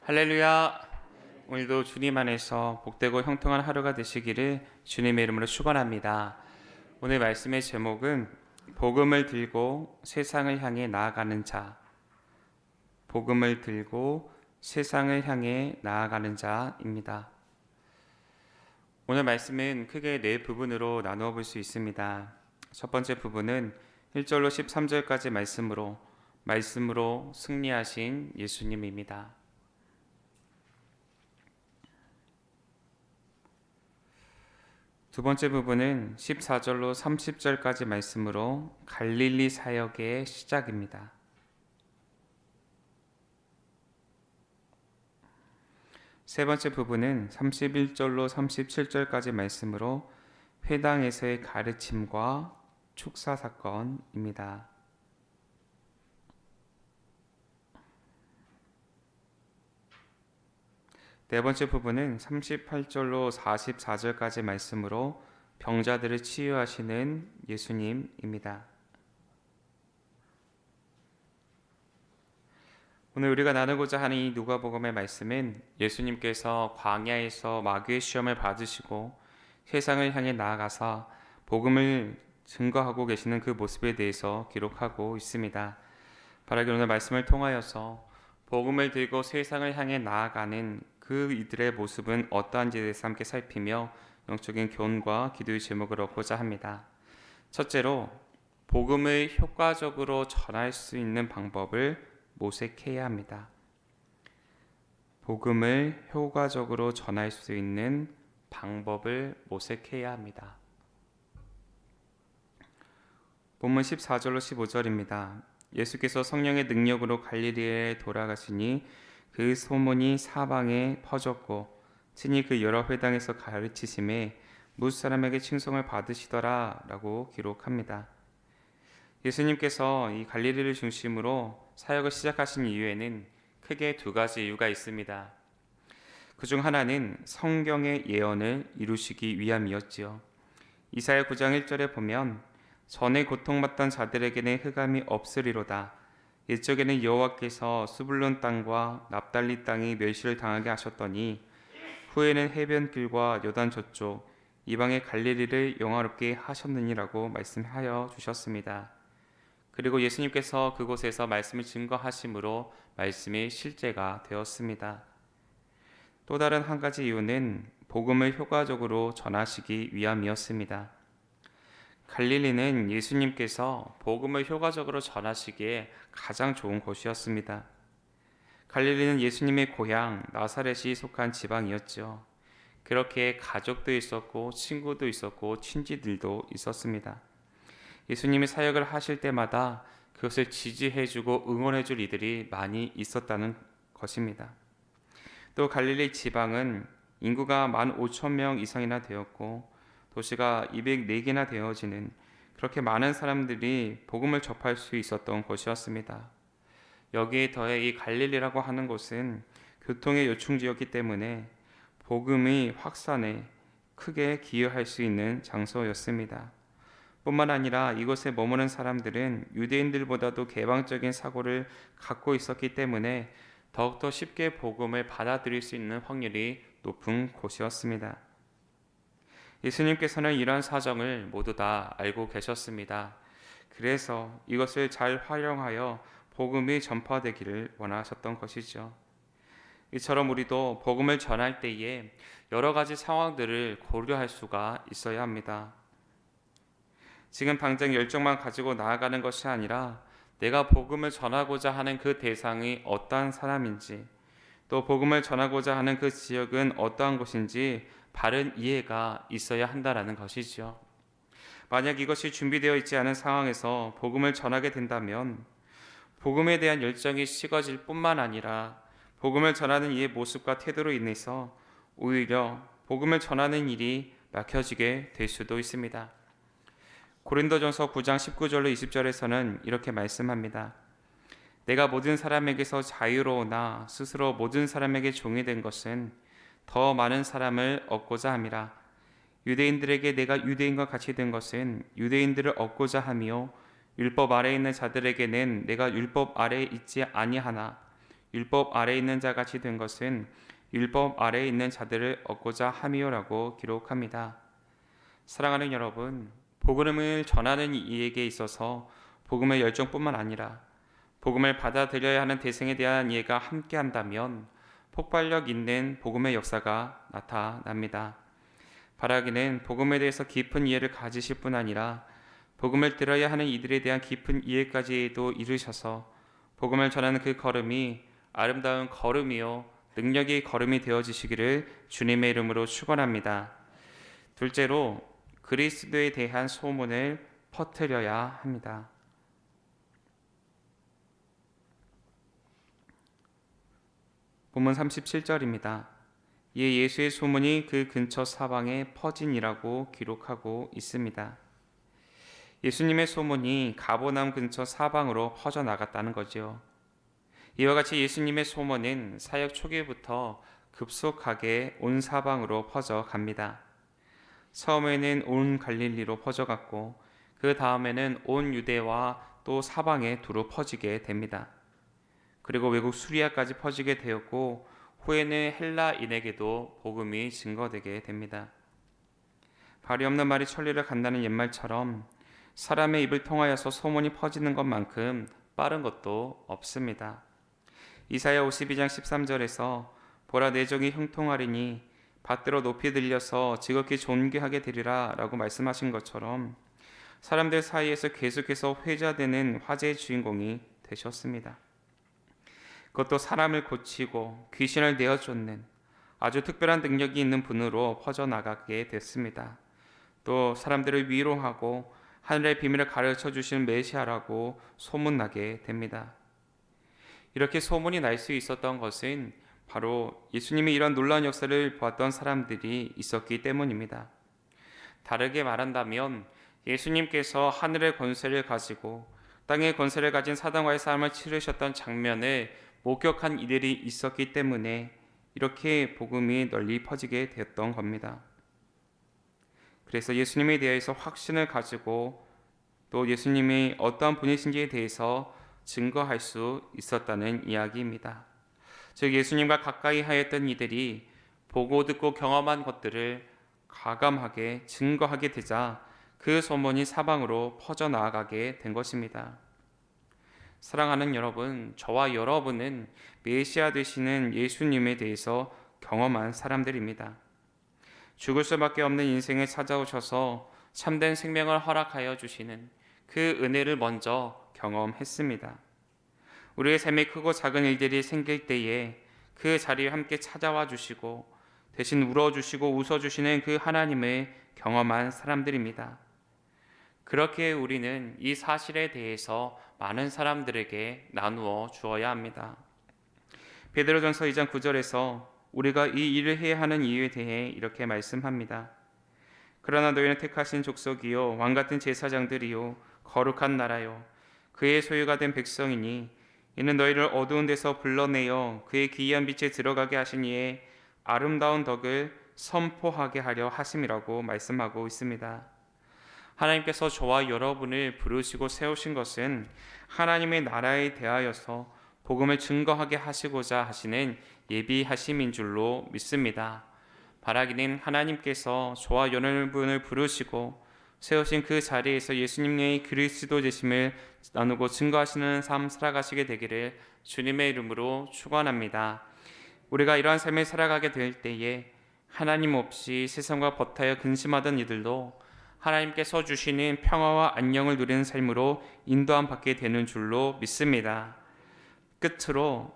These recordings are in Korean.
할렐루야. 오늘도 주님 안에서 복되고 형통한 하루가 되시기를 주님의 이름으로 축원합니다. 오늘 말씀의 제목은 복음을 들고 세상을 향해 나아가는 자. 복음을 들고 세상을 향해 나아가는 자입니다. 오늘 말씀은 크게 네 부분으로 나누어 볼 수 있습니다. 첫 번째 부분은 1절로 13절까지 말씀으로 승리하신 예수님입니다. 두 번째 부분은 14절로 30절까지 말씀으로 갈릴리 사역의 시작입니다. 세 번째 부분은 31절로 37절까지 말씀으로 회당에서의 가르침과 축사 사건입니다. 네 번째 부분은 38절로 44절까지 말씀으로 병자들을 치유하시는 예수님입니다. 오늘 우리가 나누고자 하는 이 누가복음의 말씀은 예수님께서 광야에서 마귀의 시험을 받으시고 세상을 향해 나아가서 복음을 증거하고 계시는 그 모습에 대해서 기록하고 있습니다. 바라기 오늘 말씀을 통하여서 복음을 들고 세상을 향해 나아가는 그 이들의 모습은 어떠한지에 대해서 함께 살피며 영적인 교훈과 기도의 제목을 얻고자 합니다. 첫째로 복음을 효과적으로 전할 수 있는 방법을 모색해야 합니다. 복음을 효과적으로 전할 수 있는 방법을 모색해야 합니다. 본문 14절로 15절입니다. 예수께서 성령의 능력으로 갈릴리에 돌아가시니 그 소문이 사방에 퍼졌고 친히 그 여러 회당에서 가르치심에 무수 사람에게 칭송을 받으시더라 라고 기록합니다. 예수님께서 이 갈릴리를 중심으로 사역을 시작하신 이유에는 크게 두 가지 이유가 있습니다. 그중 하나는 성경의 예언을 이루시기 위함이었지요. 이사야 9장 1절에 보면 전에 고통받던 자들에게는 흑암이 없으리로다. 옛적에는 여호와께서 스불론 땅과 납달리 땅이 멸시를 당하게 하셨더니 후에는 해변길과 요단 저쪽 이방의 갈릴리를 영화롭게 하셨느니라고 말씀하여 주셨습니다. 그리고 예수님께서 그곳에서 말씀을 증거하심으로 말씀이 실제가 되었습니다. 또 다른 한 가지 이유는 복음을 효과적으로 전하시기 위함이었습니다. 갈릴리는 예수님께서 복음을 효과적으로 전하시기에 가장 좋은 곳이었습니다. 갈릴리는 예수님의 고향 나사렛이 속한 지방이었죠. 그렇게 가족도 있었고 친구도 있었고 친지들도 있었습니다. 예수님이 사역을 하실 때마다 그것을 지지해주고 응원해줄 이들이 많이 있었다는 것입니다. 또 갈릴리 지방은 인구가 15,000명 이상이나 되었고 도시가 204개나 되어지는 그렇게 많은 사람들이 복음을 접할 수 있었던 곳이었습니다. 여기에 더해 이 갈릴리라고 하는 곳은 교통의 요충지였기 때문에 복음의 확산에 크게 기여할 수 있는 장소였습니다. 뿐만 아니라 이곳에 머무는 사람들은 유대인들보다도 개방적인 사고를 갖고 있었기 때문에 더욱더 쉽게 복음을 받아들일 수 있는 확률이 높은 곳이었습니다. 예수님께서는 이러한 사정을 모두 다 알고 계셨습니다. 그래서 이것을 잘 활용하여 복음이 전파되기를 원하셨던 것이죠. 이처럼 우리도 복음을 전할 때에 여러 가지 상황들을 고려할 수가 있어야 합니다. 지금 당장 열정만 가지고 나아가는 것이 아니라 내가 복음을 전하고자 하는 그 대상이 어떠한 사람인지 또 복음을 전하고자 하는 그 지역은 어떠한 곳인지 바른 이해가 있어야 한다는 것이죠. 만약 이것이 준비되어 있지 않은 상황에서 복음을 전하게 된다면 복음에 대한 열정이 식어질 뿐만 아니라 복음을 전하는 이의 모습과 태도로 인해서 오히려 복음을 전하는 일이 막혀지게 될 수도 있습니다. 고린도전서 9장 19절로 20절에서는 이렇게 말씀합니다. 내가 모든 사람에게서 자유로우나 스스로 모든 사람에게 종이 된 것은 더 많은 사람을 얻고자 함이라. 유대인들에게 내가 유대인과 같이 된 것은 유대인들을 얻고자 하며 율법 아래에 있는 자들에게는 내가 율법 아래에 있지 아니하나 율법 아래에 있는 자 같이 된 것은 율법 아래에 있는 자들을 얻고자 함이요라고 기록합니다. 사랑하는 여러분, 복음을 전하는 이에게 있어서 복음의 열정뿐만 아니라 복음을 받아들여야 하는 대상에 대한 이해가 함께한다면 폭발력 있는 복음의 역사가 나타납니다. 바라기는 복음에 대해서 깊은 이해를 가지실 뿐 아니라 복음을 들어야 하는 이들에 대한 깊은 이해까지도 이르셔서 복음을 전하는 그 걸음이 아름다운 걸음이요 능력의 걸음이 되어지시기를 주님의 이름으로 축원합니다. 둘째로 그리스도에 대한 소문을 퍼뜨려야 합니다. 본문 37절입니다. 이에 예수의 소문이 그 근처 사방에 퍼진이라고 기록하고 있습니다. 예수님의 소문이 가버나움 근처 사방으로 퍼져나갔다는 거죠. 이와 같이 예수님의 소문은 사역 초기부터 급속하게 온 사방으로 퍼져갑니다. 처음에는 온 갈릴리로 퍼져갔고 그 다음에는 온 유대와 또 사방에 두루 퍼지게 됩니다. 그리고 외국 수리아까지 퍼지게 되었고 후에는 헬라인에게도 복음이 증거되게 됩니다. 발이 없는 말이 천리를 간다는 옛말처럼 사람의 입을 통하여서 소문이 퍼지는 것만큼 빠른 것도 없습니다. 이사야 52장 13절에서 보라 내 종이 형통하리니 밭들어 높이 들려서 지극히 존귀하게 되리라 라고 말씀하신 것처럼 사람들 사이에서 계속해서 회자되는 화제의 주인공이 되셨습니다. 그것도 사람을 고치고 귀신을 내어쫓는 아주 특별한 능력이 있는 분으로 퍼져나가게 됐습니다. 또 사람들을 위로하고 하늘의 비밀을 가르쳐 주신 메시아라고 소문나게 됩니다. 이렇게 소문이 날 수 있었던 것은 바로 예수님이 이런 놀라운 역사를 보았던 사람들이 있었기 때문입니다. 다르게 말한다면 예수님께서 하늘의 권세를 가지고 땅의 권세를 가진 사단과의 싸움을 치르셨던 장면을 목격한 이들이 있었기 때문에 이렇게 복음이 널리 퍼지게 되었던 겁니다. 그래서 예수님에 대해서 확신을 가지고 또 예수님이 어떠한 분이신지에 대해서 증거할 수 있었다는 이야기입니다. 즉 예수님과 가까이 하였던 이들이 보고 듣고 경험한 것들을 가감하게 증거하게 되자 그 소문이 사방으로 퍼져나가게 된 것입니다. 사랑하는 여러분, 저와 여러분은 메시아 되시는 예수님에 대해서 경험한 사람들입니다. 죽을 수밖에 없는 인생에 찾아오셔서 참된 생명을 허락하여 주시는 그 은혜를 먼저 경험했습니다. 우리의 삶에 크고 작은 일들이 생길 때에 그 자리에 함께 찾아와 주시고 대신 울어주시고 웃어주시는 그 하나님을 경험한 사람들입니다. 그렇게 우리는 이 사실에 대해서 많은 사람들에게 나누어 주어야 합니다. 베드로전서 2장 9절에서 우리가 이 일을 해야 하는 이유에 대해 이렇게 말씀합니다. 그러나 너희는 택하신 족속이요 왕같은 제사장들이요 거룩한 나라요 그의 소유가 된 백성이니 이는 너희를 어두운 데서 불러내어 그의 기이한 빛에 들어가게 하신 이의 아름다운 덕을 선포하게 하려 하심이라고 말씀하고 있습니다. 하나님께서 저와 여러분을 부르시고 세우신 것은 하나님의 나라에 대하여서 복음을 증거하게 하시고자 하시는 예비하심인 줄로 믿습니다. 바라기는 하나님께서 저와 여러분을 부르시고 세우신 그 자리에서 예수님의 그리스도 되심을 나누고 증거하시는 삶 살아가시게 되기를 주님의 이름으로 축원합니다. 우리가 이러한 삶을 살아가게 될 때에 하나님 없이 세상과 버타여 근심하던 이들도 하나님께서 주시는 평화와 안녕을 누리는 삶으로 인도함 받게 되는 줄로 믿습니다. 끝으로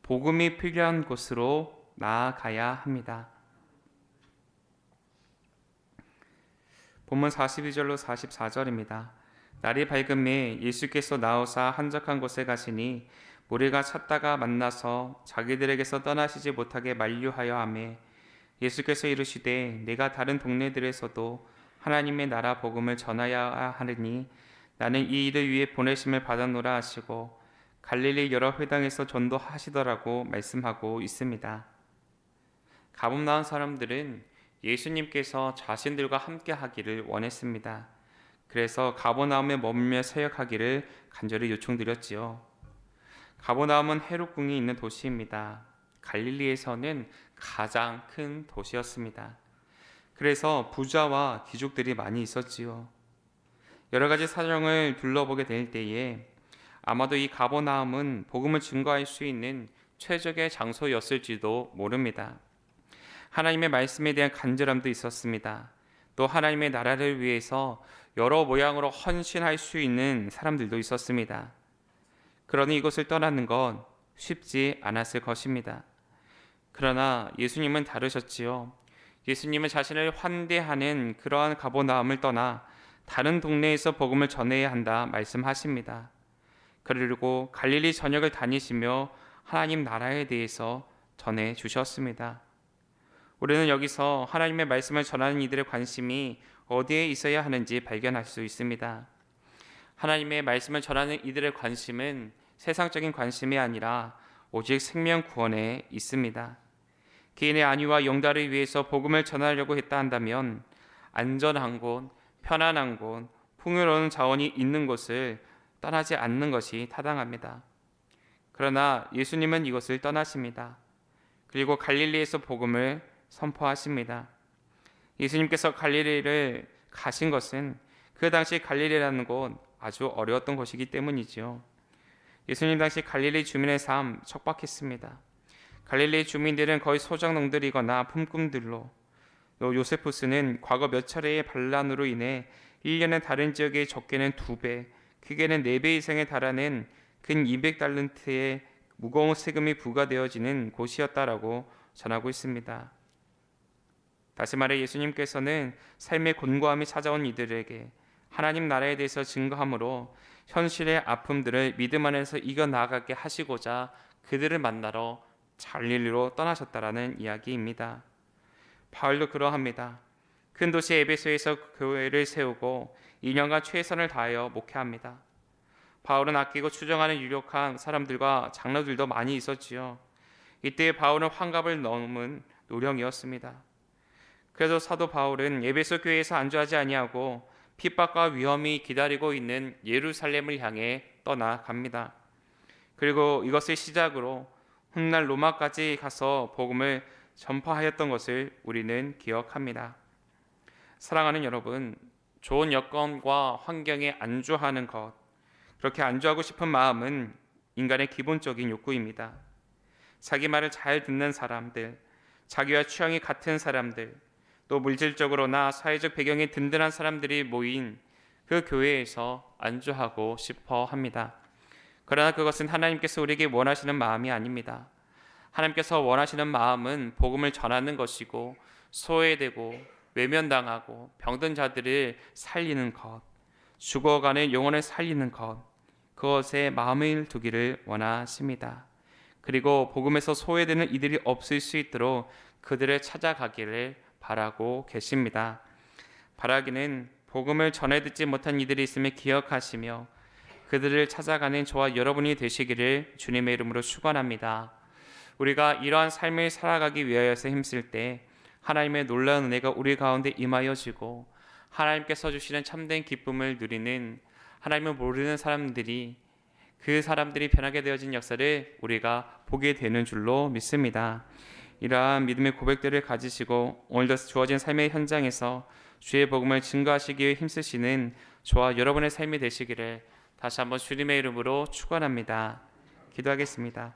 복음이 필요한 곳으로 나아가야 합니다. 본문 42절로 44절입니다. 날이 밝음에 예수께서 나오사 한적한 곳에 가시니 무리가 찾다가 만나서 자기들에게서 떠나시지 못하게 만류하여 하매 예수께서 이르시되 내가 다른 동네들에서도 하나님의 나라 복음을 전하여야 하느니 나는 이 일을 위해 보내심을 받았노라 하시고 갈릴리 여러 회당에서 전도하시더라고 말씀하고 있습니다. 가뭄나온 사람들은 예수님께서 자신들과 함께 하기를 원했습니다. 그래서 가버나움에 머물며 사역하기를 간절히 요청드렸지요. 가버나움은 헤롯궁이 있는 도시입니다. 갈릴리에서는 가장 큰 도시였습니다. 그래서 부자와 귀족들이 많이 있었지요. 여러 가지 사정을 둘러보게 될 때에 아마도 이 가버나움은 복음을 증거할 수 있는 최적의 장소였을지도 모릅니다. 하나님의 말씀에 대한 간절함도 있었습니다. 또 하나님의 나라를 위해서 여러 모양으로 헌신할 수 있는 사람들도 있었습니다. 그러니 이곳을 떠나는 건 쉽지 않았을 것입니다. 그러나 예수님은 다르셨지요. 예수님은 자신을 환대하는 그러한 가버나움을 떠나 다른 동네에서 복음을 전해야 한다 말씀하십니다. 그리고 갈릴리 전역을 다니시며 하나님 나라에 대해서 전해 주셨습니다. 우리는 여기서 하나님의 말씀을 전하는 이들의 관심이 어디에 있어야 하는지 발견할 수 있습니다. 하나님의 말씀을 전하는 이들의 관심은 세상적인 관심이 아니라 오직 생명 구원에 있습니다. 개인의 안위와 영달을 위해서 복음을 전하려고 했다 한다면 안전한 곳, 편안한 곳, 풍요로운 자원이 있는 곳을 떠나지 않는 것이 타당합니다. 그러나 예수님은 이것을 떠나십니다. 그리고 갈릴리에서 복음을 선포하십니다. 예수님께서 갈릴리를 가신 것은 그 당시 갈릴리라는 곳 아주 어려웠던 곳이기 때문이지요. 예수님 당시 갈릴리 주민의 삶 척박했습니다. 갈릴리 주민들은 거의 소작농들이거나 품꾼들로, 또 요세푸스는 과거 몇 차례의 반란으로 인해 1년에 다른 지역에 적게는 2배, 크게는 4배 이상에 달하는 근 200달란트의 무거운 세금이 부과되어지는 곳이었다라고 전하고 있습니다. 다시 말해 예수님께서는 삶의 곤고함이 찾아온 이들에게 하나님 나라에 대해서 증거함으로 현실의 아픔들을 믿음 안에서 이겨나가게 하시고자 그들을 만나러 갈릴리로 떠나셨다라는 이야기입니다. 바울도 그러합니다. 큰 도시 에베소에서 교회를 세우고 2년간 최선을 다하여 목회합니다. 바울은 아끼고 추정하는 유력한 사람들과 장로들도 많이 있었지요. 이때 바울은 환갑을 넘은 노령이었습니다. 그래서 사도 바울은 에베소 교회에서 안주하지 아니하고 핍박과 위험이 기다리고 있는 예루살렘을 향해 떠나갑니다. 그리고 이것을 시작으로 훗날 로마까지 가서 복음을 전파하였던 것을 우리는 기억합니다. 사랑하는 여러분, 좋은 여건과 환경에 안주하는 것, 그렇게 안주하고 싶은 마음은 인간의 기본적인 욕구입니다. 자기 말을 잘 듣는 사람들, 자기와 취향이 같은 사람들, 또 물질적으로나 사회적 배경이 든든한 사람들이 모인 그 교회에서 안주하고 싶어 합니다. 그러나 그것은 하나님께서 우리에게 원하시는 마음이 아닙니다. 하나님께서 원하시는 마음은 복음을 전하는 것이고 소외되고 외면당하고 병든 자들을 살리는 것, 죽어가는 영혼을 살리는 것, 그것에 마음을 두기를 원하십니다. 그리고 복음에서 소외되는 이들이 없을 수 있도록 그들을 찾아가기를 바라고 계십니다. 바라기는 복음을 전해 듣지 못한 이들이 있음을 기억하시며 그들을 찾아가는 저와 여러분이 되시기를 주님의 이름으로 축원합니다. 우리가 이러한 삶을 살아가기 위하여서 힘쓸 때 하나님의 놀라운 은혜가 우리 가운데 임하여지고 하나님께서 주시는 참된 기쁨을 누리는 하나님을 모르는 사람들이 그 사람들이 변하게 되어진 역사를 우리가 보게 되는 줄로 믿습니다. 이러한 믿음의 고백들을 가지시고 오늘도 주어진 삶의 현장에서 주의 복음을 증거하시기 위해 힘쓰시는 저와 여러분의 삶이 되시기를 다시 한번 주님의 이름으로 축원합니다. 기도하겠습니다.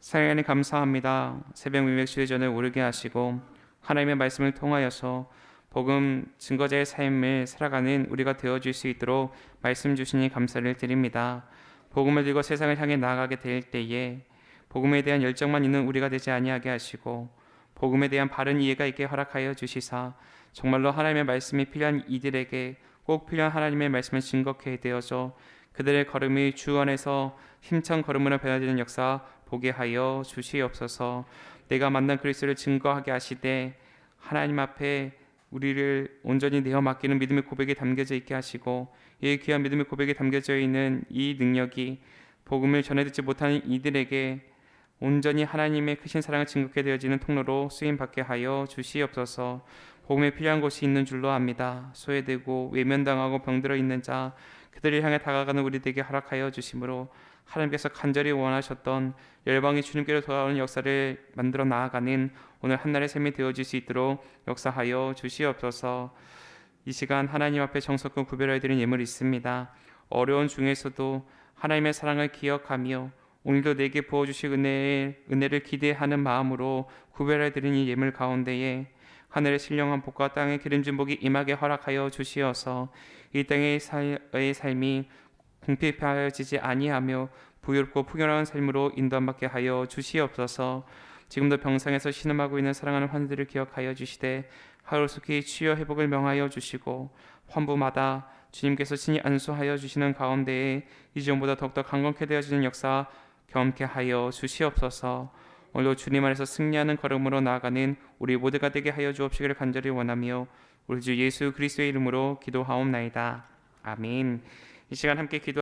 사랑하니 감사합니다. 새벽 미백 수요전에 오르게 하시고 하나님의 말씀을 통하여서 복음 증거자의 삶을 살아가는 우리가 되어줄 수 있도록 말씀 주시니 감사를 드립니다. 복음을 들고 세상을 향해 나아가게 될 때에 복음에 대한 열정만 있는 우리가 되지 아니하게 하시고 복음에 대한 바른 이해가 있게 허락하여 주시사 정말로 하나님의 말씀이 필요한 이들에게 꼭 필요한 하나님의 말씀을 증거케 되어서 그들의 걸음이 주 안에서 힘찬 걸음으로 변화되는 역사 보게 하여 주시옵소서. 내가 만난 그리스도를 증거하게 하시되 하나님 앞에 우리를 온전히 내어 맡기는 믿음의 고백이 담겨져 있게 하시고 이 귀한 믿음의 고백이 담겨져 있는 이 능력이 복음을 전해 듣지 못하는 이들에게 온전히 하나님의 크신 사랑을 증거하게 되어지는 통로로 쓰임받게 하여 주시옵소서. 복음에 필요한 곳이 있는 줄로 압니다. 소외되고 외면당하고 병들어 있는 자 그들을 향해 다가가는 우리들에게 허락하여 주심으로 하나님께서 간절히 원하셨던 열방이 주님께로 돌아오는 역사를 만들어 나아가는 오늘 한날의 삶이 되어질 수 있도록 역사하여 주시옵소서. 이 시간 하나님 앞에 정성껏 구별하여 드린 예물이 있습니다. 어려운 중에서도 하나님의 사랑을 기억하며 오늘도 내게 부어주실 은혜를 기대하는 마음으로 구별하여 드린 이 예물 가운데에 하늘의 신령한 복과 땅의 기름진 복이 임하게 허락하여 주시어서 이 땅의 삶이 궁핍하여지지 아니하며 부유롭고 풍요로운 삶으로 인도함받게 하여 주시옵소서. 지금도 병상에서 신음하고 있는 사랑하는 환자들을 기억하여 주시되 하루속히 치유 회복을 명하여 주시고 환부마다 주님께서 친히 안수하여 주시는 가운데에 이전보다 더욱더 강건케 되어지는 역사 경험케 하여 주시옵소서. 오늘도 주님 안에서 승리하는 걸음으로 나아가는 우리 모두가 되게 하여 주옵시기를 간절히 원하며 우리 주 예수 그리스도의 이름으로 기도하옵나이다. 아멘. 이 시간 함께 기도